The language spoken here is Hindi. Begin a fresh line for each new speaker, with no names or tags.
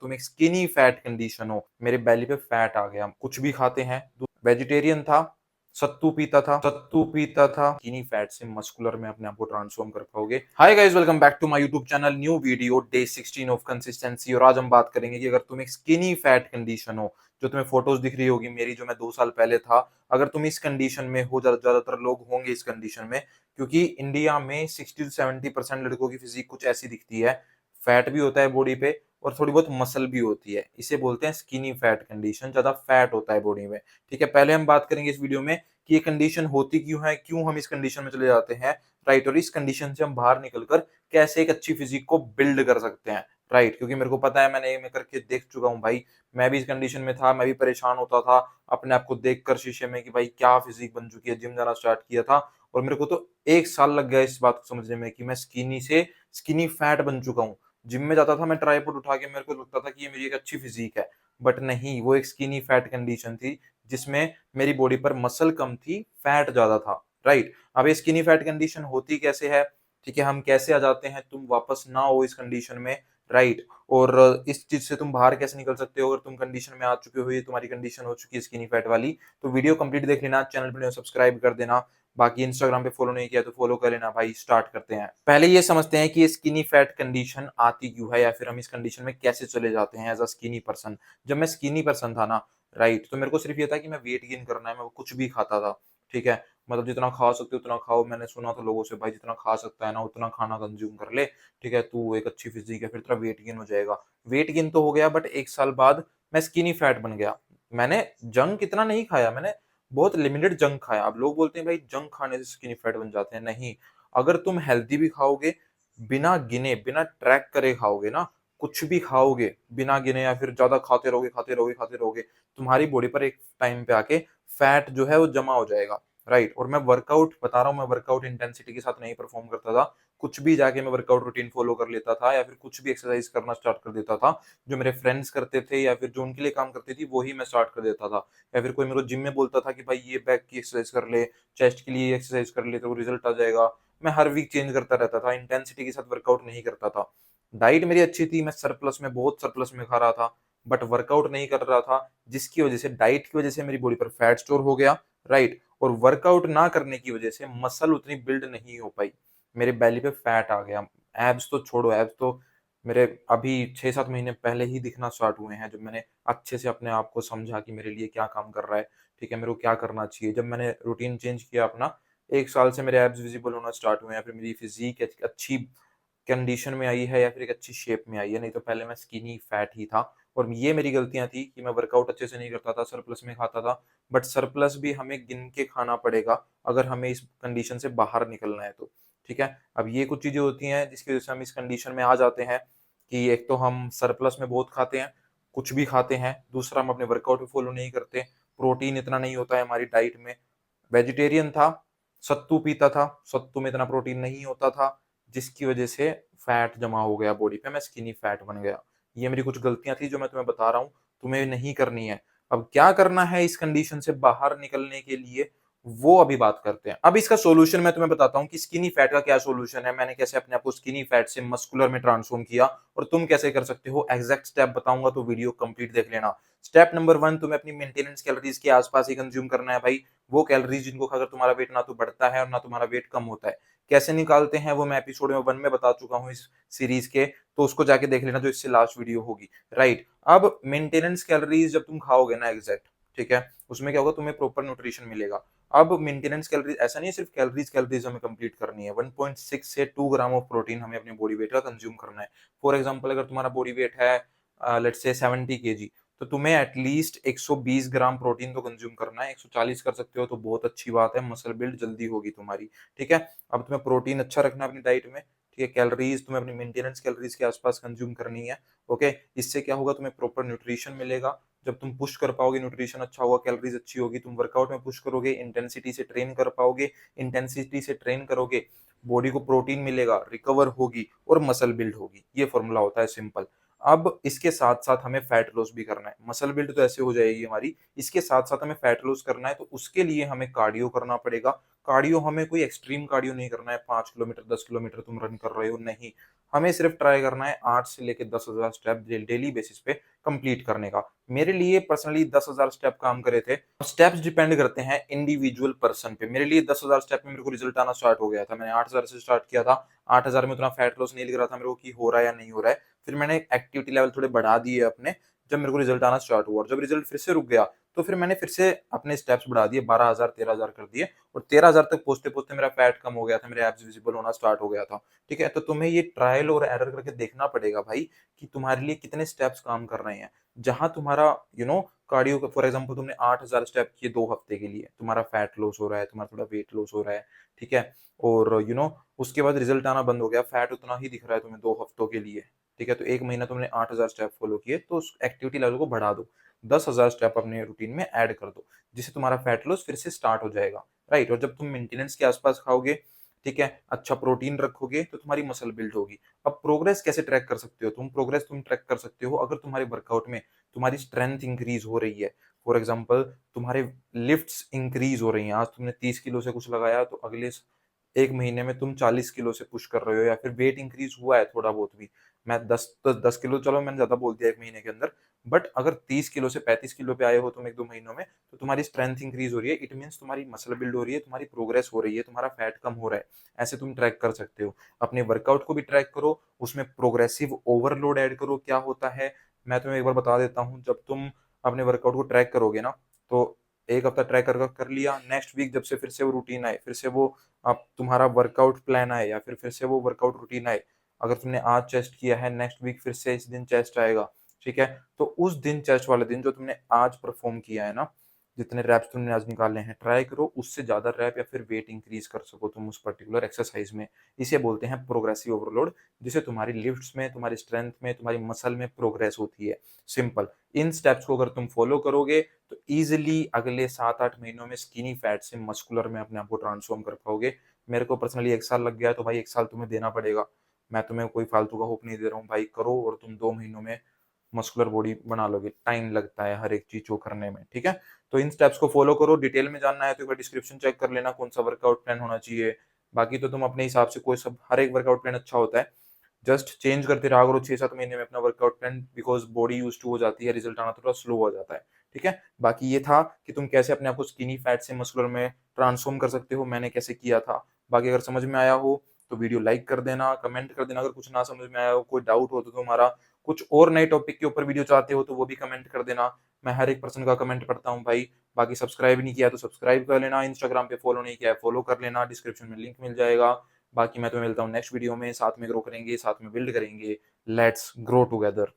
तुम एक स्किनी फैट कंडीशन हो, मेरे बेली पे फैट आ गया, कुछ भी खाते हैं, वेजिटेरियन था, सत्तू पीता था, स्किनी फैट से मस्कुलर में अपने आप को ट्रांसफॉर्म कर पाओगे। Hi guys, welcome back to my YouTube channel, new video day 16 of consistency. और आज हम बात करेंगे कि अगर तुम एक स्किनी फैट कंडीशन हो, जो तुम्हें फोटोज दिख रही होगी मेरी, जो मैं 2 साल पहले था, अगर तुम इस कंडीशन में हो, ज्यादातर लोग होंगे इस कंडीशन में, क्योंकि इंडिया में 60 से 70% लड़कों की फिजिक कुछ ऐसी दिखती है, फैट भी होता है बॉडी पे और थोड़ी बहुत मसल भी होती है, इसे बोलते हैं स्किनी फैट कंडीशन, ज्यादा फैट होता है बॉडी में। ठीक है, पहले हम बात करेंगे इस वीडियो में कि ये कंडीशन होती क्यों है, क्यों हम इस कंडीशन में चले जाते हैं, राइट, और इस कंडीशन से हम बाहर निकलकर कैसे एक अच्छी फिजिक को बिल्ड कर सकते हैं, राइट, क्योंकि मेरे को पता है, मैं करके देख चुका हूँ भाई। मैं भी इस कंडीशन में था, मैं भी परेशान होता था अपने आप को देखकर शीशे में कि भाई क्या फिजिक बन चुकी है। जिम जाना स्टार्ट किया था और मेरे को तो 1 साल लग गया इस बात को समझने में कि मैं स्किनी से स्किनी फैट बन चुका हूँ। जिम में जाता था मैं ट्राईपोड उठा के, मेरे को लगता था कि ये मेरी एक अच्छी फिजिक है, बट नहीं, वो एक स्किनी फैट कंडीशन थी जिसमें मेरी बॉडी पर मसल कम थी, फैट ज्यादा था, राइट। अब ये स्किनी फैट कंडीशन होती कैसे है, ठीक है, हम कैसे आ जाते हैं, तुम वापस ना हो इस कंडीशन में, राइट, और इस चीज से तुम बाहर कैसे निकल सकते हो। अगर तुम कंडीशन में आ चुके हो, ये तुम्हारी कंडीशन हो चुकी है स्किनी फैट वाली, तो वीडियो कंप्लीट देख लेना, चैनल पर सब्सक्राइब कर देना, बाकी इंस्टाग्राम पे फॉलो नहीं किया तो फॉलो कर लेना भाई। स्टार्ट करते हैं, पहले ये समझते हैं कि ये स्किनी फैट कंडीशन आती क्यों है, या फिर हम इस कंडीशन में कैसे चले जाते हैं एज अ स्किनी पर्सन। जब मैं स्किनी पर्सन था ना, राइट, तो मेरे को सिर्फ ये था कि मैं वेट गेन करना है, मैं कुछ भी खाता था, ठीक है, मतलब जितना खा सकते हो उतना खाओ। मैंने सुना था लोगों से, भाई जितना खा सकता है ना उतना खाना कंज्यूम कर ले, ठीक है, तू एक अच्छी फिजिक है, फिर तेरा वेट गेन हो जाएगा। वेट गेन तो हो गया, बट 1 साल बाद मैं स्किनी फैट बन गया। मैंने जंक इतना नहीं खाया, मैंने बहुत लिमिटेड जंक खाया। अब लोग बोलते हैं भाई जंक खाने से स्किनी फैट बन जाते हैं, नहीं। अगर तुम हेल्दी भी खाओगे, बिना गिने बिना ट्रैक करे खाओगे ना, कुछ भी खाओगे बिना गिने, या फिर ज्यादा खाते रहोगे, तुम्हारी बॉडी पर एक टाइम पे आके फैट जो है वो जमा हो जाएगा, राइट। और मैं वर्कआउट बता रहा हूँ, मैं वर्कआउट इंटेंसिटी के साथ नहीं परफॉर्म करता था, कुछ भी जाके मैं वर्कआउट रूटीन फॉलो कर लेता था, या फिर कुछ भी एक्सरसाइज करना स्टार्ट कर देता था जो मेरे फ्रेंड्स करते थे, या फिर जो उनके लिए काम करती थी वही मैं स्टार्ट कर देता था। या फिर कोई मेरे को जिम में बोलता था कि भाई ये बैक की एक्सरसाइज कर ले, चेस्ट के लिए एक्सरसाइज कर ले तो रिजल्ट आ जाएगा, मैं हर वीक चेंज करता रहता था, इंटेंसिटी के साथ वर्कआउट नहीं करता था। डाइट मेरी अच्छी थी, मैं सरप्लस में, बहुत सरप्लस में खा रहा था, बट वर्कआउट नहीं कर रहा था, जिसकी वजह से, डाइट की वजह से मेरी बॉडी पर फैट स्टोर हो गया, राइट। और वर्कआउट ना करने की वजह से मसल उतनी बिल्ड नहीं हो पाई, मेरे बैली पे फैट आ गया। एब्स तो छोड़ो, एब्स तो मेरे अभी 6-7 महीने पहले ही दिखना स्टार्ट हुए हैं, जब मैंने अच्छे से अपने आप को समझा कि मेरे लिए क्या काम कर रहा है, ठीक है, मेरे को क्या करना चाहिए। जब मैंने रूटीन चेंज किया अपना, 1 साल से मेरे एब्स विजिबल होना स्टार्ट हुए हैं, फिर मेरी फिजिक अच्छी कंडीशन में आई है, या फिर एक अच्छी शेप में आई है, नहीं तो पहले मैं स्किनी फैट ही था। और ये मेरी गलतियां थी कि मैं वर्कआउट अच्छे से नहीं करता था, सरप्लस में खाता था, बट सरप्लस भी हमें गिन के खाना पड़ेगा अगर हमें इस कंडीशन से बाहर निकलना है तो, ठीक है। अब ये कुछ चीजें होती हैं जिसकी वजह से हम इस कंडीशन में आ जाते हैं कि एक तो हम सरप्लस में बहुत खाते हैं, कुछ भी खाते हैं, दूसरा हम अपने वर्कआउट भी फॉलो नहीं करते, प्रोटीन इतना नहीं होता है हमारी डाइट में, वेजिटेरियन था, सत्तू पीता था, सत्तू में इतना प्रोटीन नहीं होता था, जिसकी वजह से फैट जमा हो गया बॉडी पे, मैं स्किनी फैट बन गया। ये मेरी कुछ गलतियां थी जो मैं तुम्हें बता रहा हूँ, तुम्हें नहीं करनी है। अब क्या करना है इस कंडीशन से बाहर निकलने के लिए, वो अभी बात करते हैं। अब इसका सॉल्यूशन मैं तुम्हें बताता हूँ कि स्किनी फैट का क्या सॉल्यूशन है, मैंने कैसे अपने आप को स्किनी फैट से मस्कुलर में ट्रांसफॉर्म किया, और तुम कैसे कर सकते हो, एग्जैक्ट स्टेप बताऊंगा, तो वीडियो कंप्लीट देख लेना। स्टेप नंबर 1, तुम्हें अपनी मेंटेनेंस कैलोरीज के आसपास ही कंज्यूम करना है भाई, वो कैलोरीज जिनको खाकर तुम्हारा वेट ना तो बढ़ता है और ना तुम्हारा वेट कम होता है। कैसे निकालते हैं वो मैं एपिसोड में 1 में बता चुका हूँ इस सीरीज के, तो उसको जाके देख लेना जो इससे लास्ट वीडियो होगी, राइट। अब मेंटेनेंस कैलोरीज जब तुम खाओगे ना एग्जैक्ट, ठीक है, उसमें क्या होगा, तुम्हें प्रॉपर न्यूट्रिशन मिलेगा। अब मेंटेनेंस कैलोरीज ऐसा नहीं है सिर्फ कैलोरीज कैलोरीज हमें कंप्लीट करनी है, 1.6 से 2 ग्राम ऑफ प्रोटीन हमें अपने बॉडी वेट का कंज्यूम करना है। फॉर एग्जांपल, अगर तुम्हारा बॉडी वेट है लेट्स से 70 केजी, तो तुम्हें एटलीस्ट 120 ग्राम प्रोटीन तो कंज्यूम करना है। 140 कर सकते हो तो बहुत अच्छी बात है, मसल बिल्ड जल्दी होगी तुम्हारी, ठीक है। अब तुम्हें प्रोटीन अच्छा रखना है अपनी डाइट में, ठीक है, कैलोरीज तुम्हें अपनी मेंटेनेंस कैलोरीज के आसपास कंज्यूम करनी है, ओके। इससे क्या होगा, तुम्हें प्रॉपर न्यूट्रिशन मिलेगा, जब तुम पुश कर पाओगे, न्यूट्रिशन अच्छा होगा, कैलोरीज अच्छी होगी, तुम वर्कआउट में पुश करोगे, इंटेंसिटी से ट्रेन कर पाओगे, इंटेंसिटी से ट्रेन करोगे, बॉडी को प्रोटीन मिलेगा, रिकवर होगी और मसल बिल्ड होगी। ये फॉर्मूला होता है, सिंपल। अब इसके साथ साथ हमें फैट लॉस भी करना है, मसल बिल्ड तो ऐसे हो जाएगी हमारी, इसके साथ साथ हमें फैट लॉस करना है, तो उसके लिए हमें कार्डियो करना पड़ेगा। कार्डियो हमें कोई एक्सट्रीम कार्डियो नहीं करना है, 5 किलोमीटर 10 किलोमीटर तुम रन कर रहे हो, नहीं। हमें सिर्फ ट्राई करना है 8 से लेके 10,000 स्टेप डेली बेसिस पे कंप्लीट करने का। मेरे लिए पर्सनली 10,000 स्टेप काम करे थे। स्टेप्स डिपेंड करते हैं इंडिविजुअल पर्सन पे। मेरे लिए 10,000 स्टेप में मेरे को रिजल्ट आना स्टार्ट हो गया था। मैंने 8,000 से स्टार्ट किया था। 8,000 में उतना फैट लॉस नहीं लग रहा था मेरे को कि हो रहा है या नहीं हो रहा है। फिर मैंने एक्टिविटी लेवल थोड़े बढ़ा दिए अपने, जब मेरे को रिजल्ट आना स्टार्ट हुआ। और जब रिजल्ट फिर से रुक गया तो फिर मैंने फिर से अपने स्टेप्स बढ़ा दिए, 12,000 13,000 कर दिए, और 13,000 तक पहुंचते पहुंचते मेरा फैट कम हो गया था, मेरे एब्स विजिबल होना स्टार्ट हो गया था। ठीक है, तो तुम्हें ये ट्रायल और एरर करके देखना पड़ेगा भाई कि तुम्हारे लिए कितने स्टेप्स काम कर रहे हैं। जहां तुम्हारा कार्डियो का फॉर एग्जांपल तुमने 8,000 स्टेप किए 2 हफ्ते के लिए, तुम्हारा फैट लॉस हो रहा है, तुम्हारा थोड़ा वेट लॉस हो रहा है, ठीक है, और उसके बाद रिजल्ट आना बंद हो गया, फैट उतना ही दिख रहा है तुम्हें 2 हफ्तों के लिए, ठीक है, तो 1 महीना तुमने 8,000 स्टेप फॉलो किए, तो उस एक्टिविटी लेवल को बढ़ा दो, 10,000 स्टेप अपने रूटीन में ऐड कर दो, जिससे तुम्हारा फैट लॉस फिर से स्टार्ट हो जाएगा। राइट, और जब तुम मेंटेनेंस के आसपास खाओगे, ठीक है, अच्छा प्रोटीन रखोगे, तो तुम्हारी मसल बिल्ड होगी। अब प्रोग्रेस कैसे ट्रैक कर सकते हो? तुम ट्रैक कर सकते हो अगर तुम्हारे वर्कआउट में तुम्हारी स्ट्रेंथ इंक्रीज हो रही है। फॉर एग्जाम्पल तुम्हारे लिफ्ट्स इंक्रीज हो रही हैं, आज तुमने 30 किलो से कुछ लगाया, तो अगले 1 महीने में तुम 40 किलो से पुश कर रहे हो, या फिर वेट इंक्रीज हुआ है थोड़ा बहुत भी। मैं 10 किलो, चलो मैंने ज्यादा बोल दिया 1 महीने के अंदर, बट अगर 30 किलो से 35 किलो पे आए हो तुम 1-2 महीनों में, तो तुम्हारी स्ट्रेंथ इंक्रीज हो रही है, इट मीन्स तुम्हारी मसल बिल्ड हो रही है, तुम्हारी प्रोग्रेस हो रही है, तुम्हारा फैट कम हो रहा है। ऐसे तुम ट्रैक कर सकते हो। अपने वर्कआउट को भी ट्रैक करो, उसमें प्रोग्रेसिव ओवरलोड ऐड करो। क्या होता है, मैं तुम्हें एक बार बता देता हूँ। जब तुम अपने वर्कआउट को ट्रैक करोगे ना, तो 1 हफ्ता ट्रैक कर लिया, नेक्स्ट वीक जब से फिर से वो रूटीन आए, फिर से वो अब तुम्हारा वर्कआउट प्लान आए, या फिर से वो वर्कआउट रूटीन आए, अगर तुमने आज चेस्ट किया है, नेक्स्ट वीक फिर से इस दिन चेस्ट आएगा, ठीक है, तो उस दिन चेस्ट वाले दिन जो तुमने आज परफॉर्म किया है ना, जितने रैप्स तुमने आज निकाले हैं, ट्राई करो उससे ज्यादा रैप या फिर वेट इंक्रीज कर सको तुम उस पर्टिकुलर एक्सरसाइज में। इसे बोलते हैं प्रोग्रेसिव ओवरलोड, जिससे तुम्हारी लिफ्ट्स में, तुम्हारी स्ट्रेंथ में, तुम्हारी मसल में प्रोग्रेस होती है। सिंपल। इन स्टेप्स को अगर तुम फॉलो करोगे तो इजिली अगले 7-8 महीनों में स्किनी फैट से मस्कुलर में अपने आप को ट्रांसफॉर्म कर पाओगे। मेरे को पर्सनली 1 साल लग गया, तो भाई 1 साल तुम्हें देना पड़ेगा। मैं तुम्हें कोई फालतू का होप नहीं दे रहा हूँ भाई, करो और तुम 2 महीनों में मस्कुलर बॉडी बना लोगे। टाइम लगता है हर एक चीज को करने में, ठीक है। तो इन स्टेप्स को फॉलो करो। डिटेल में जानना है तो एक बार डिस्क्रिप्शन चेक कर लेना कौन सा वर्कआउट प्लान होना चाहिए। बाकी तो तुम अपने हिसाब से कोई सब, हर एक वर्कआउट प्लान अच्छा होता है, जस्ट चेंज करते रहा करो 6-7 महीने में अपना workout plan, because body used to हो जाती है, रिजल्ट आना थोड़ा स्लो हो जाता है, ठीक है। बाकी ये था कि तुम कैसे अपने आप को स्किनी फैट से मस्कुलर में ट्रांसफॉर्म कर सकते हो, मैंने कैसे किया था। बाकी अगर समझ में आया हो तो वीडियो लाइक कर देना, कमेंट कर देना अगर कुछ ना समझ में आया हो, कोई डाउट हो तो तुम्हारा, कुछ और नए टॉपिक के ऊपर वीडियो चाहते हो तो वो भी कमेंट कर देना। मैं हर एक पर्सन का कमेंट पढ़ता हूँ भाई। बाकी सब्सक्राइब नहीं किया तो सब्सक्राइब कर लेना, इंस्टाग्राम पे फॉलो नहीं किया है फॉलो कर लेना, डिस्क्रिप्शन में लिंक मिल जाएगा। बाकी मैं तुम्हें मिलता हूँ नेक्स्ट वीडियो में, साथ में ग्रो करेंगे, साथ में बिल्ड करेंगे। Let's grow together.